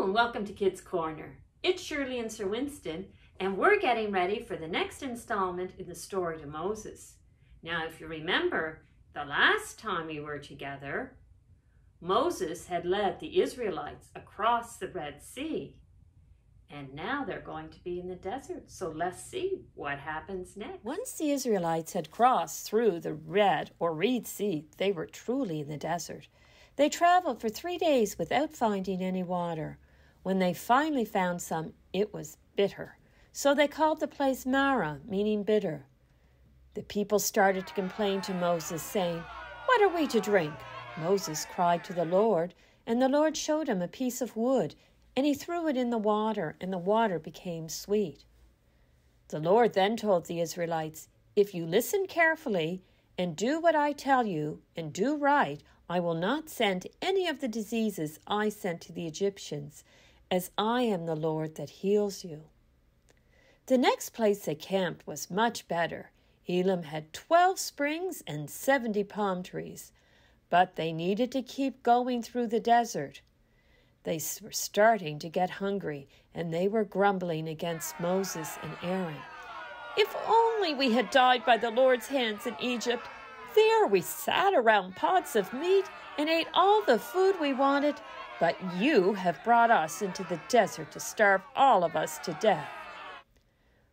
and welcome to Kids Corner. It's Shirley and Sir Winston, and we're getting ready for the next installment in the story to Moses. Now, if you remember, the last time we were together, Moses had led the Israelites across the Red Sea, and now they're going to be in the desert. So let's see what happens next. Once the Israelites had crossed through the Red or Reed Sea, they were truly in the desert. They traveled for 3 days without finding any water. When they finally found some, it was bitter. So they called the place Mara, meaning bitter. The people started to complain to Moses, saying, "What are we to drink?" Moses cried to the Lord, and the Lord showed him a piece of wood, and he threw it in the water, and the water became sweet. The Lord then told the Israelites, "If you listen carefully and do what I tell you, and do right, I will not send any of the diseases I sent to the Egyptians, as I am the Lord that heals you." The next place they camped was much better. Elim had 12 springs and 70 palm trees, but they needed to keep going through the desert. They were starting to get hungry, and they were grumbling against Moses and Aaron. "If only we had died by the Lord's hands in Egypt. There we sat around pots of meat and ate all the food we wanted, but you have brought us into the desert to starve all of us to death."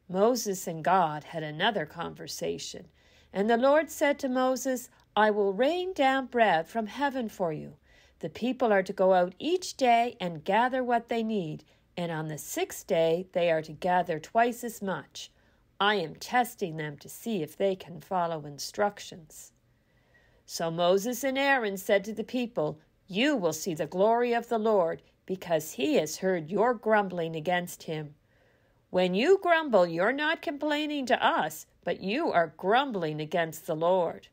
Moses and God had another conversation, and the Lord said to Moses, "I will rain down bread from heaven for you. The people are to go out each day and gather what they need, and on the 6th day they are to gather twice as much. I am testing them to see if they can follow instructions." So Moses and Aaron said to the people, "You will see the glory of the Lord, because he has heard your grumbling against him. When you grumble, you're not complaining to us, but you are grumbling against the Lord."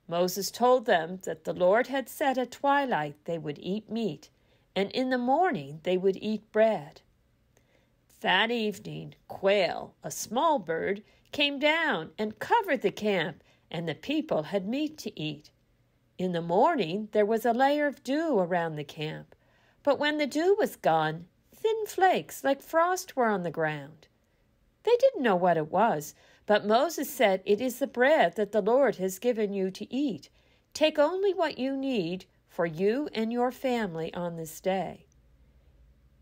Moses told them that the Lord had said at twilight they would eat meat, and in the morning they would eat bread. That evening, quail, a small bird, came down and covered the camp, and the people had meat to eat. In the morning there was a layer of dew around the camp, but when the dew was gone, thin flakes like frost were on the ground. They didn't know what it was, but Moses said, "It is the bread that the Lord has given you to eat. Take only what you need for you and your family on this day."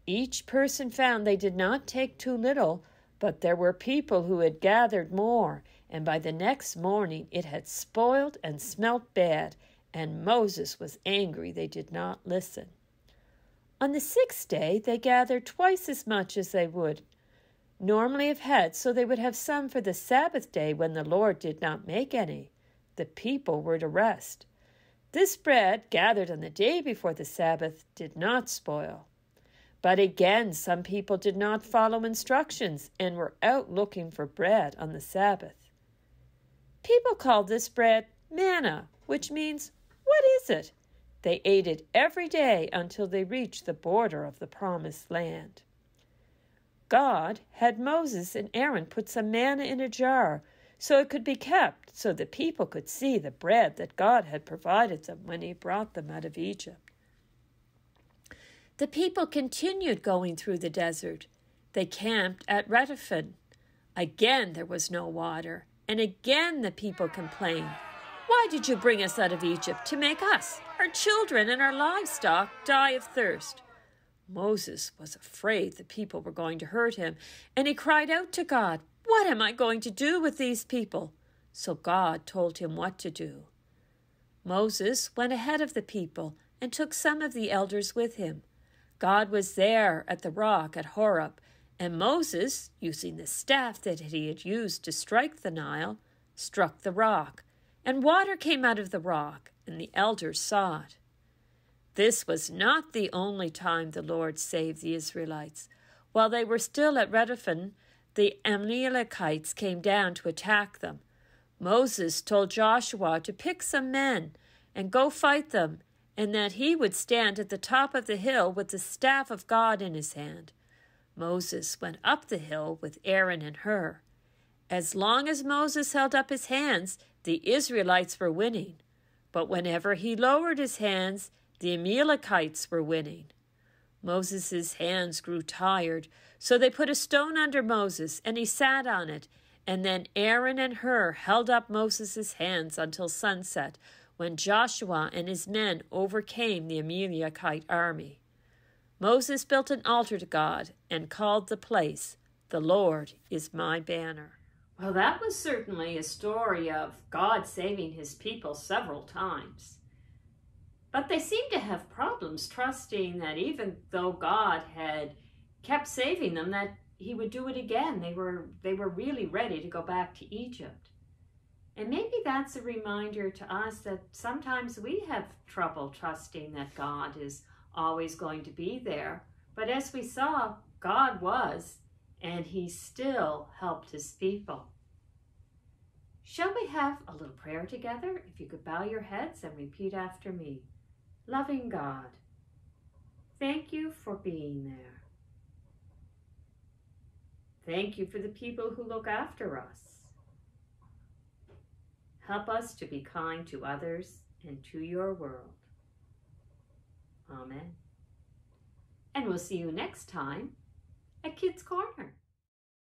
Each person found they did not take too little, but there were people who had gathered more, and by the next morning it had spoiled and smelt bad, and Moses was angry they did not listen. On the 6th day they gathered twice as much as they would normally have had, so they would have some for the Sabbath day when the Lord did not make any. The people were to rest. This bread, gathered on the day before the Sabbath, did not spoil. But again, some people did not follow instructions and were out looking for bread on the Sabbath. People called this bread manna, which means, "What is it?" They ate it every day until they reached the border of the Promised Land. God had Moses and Aaron put some manna in a jar so it could be kept, so the people could see the bread that God had provided them when he brought them out of Egypt. The people continued going through the desert. They camped at Rephidim. Again there was no water, and again the people complained, "Why did you bring us out of Egypt to make us, our children, and our livestock die of thirst?" Moses was afraid the people were going to hurt him, and he cried out to God, "What am I going to do with these people?" So God told him what to do. Moses went ahead of the people and took some of the elders with him. God was there at the rock at Horeb, and Moses, using the staff that he had used to strike the Nile, struck the rock, and water came out of the rock, and the elders saw it. This was not the only time the Lord saved the Israelites. While they were still at Rephidim, the Amalekites came down to attack them. Moses told Joshua to pick some men and go fight them, and that he would stand at the top of the hill with the staff of God in his hand. Moses went up the hill with Aaron and Hur. As long as Moses held up his hands, the Israelites were winning. But whenever he lowered his hands, the Amalekites were winning. Moses' hands grew tired, so they put a stone under Moses, and he sat on it. And then Aaron and Hur held up Moses' hands until sunset, when Joshua and his men overcame the Amalekite army. Moses built an altar to God and called the place, "The Lord is my banner." Well, that was certainly a story of God saving his people several times. But they seemed to have problems trusting that even though God had kept saving them, that he would do it again. They were really ready to go back to Egypt. And maybe that's a reminder to us that sometimes we have trouble trusting that God is always going to be there. But as we saw, God was, and he still helped his people. Shall we have a little prayer together? If you could bow your heads and repeat after me. Loving God, thank you for being there. Thank you for the people who look after us. Help us to be kind to others and to your world. Amen. And we'll see you next time at Kids Corner.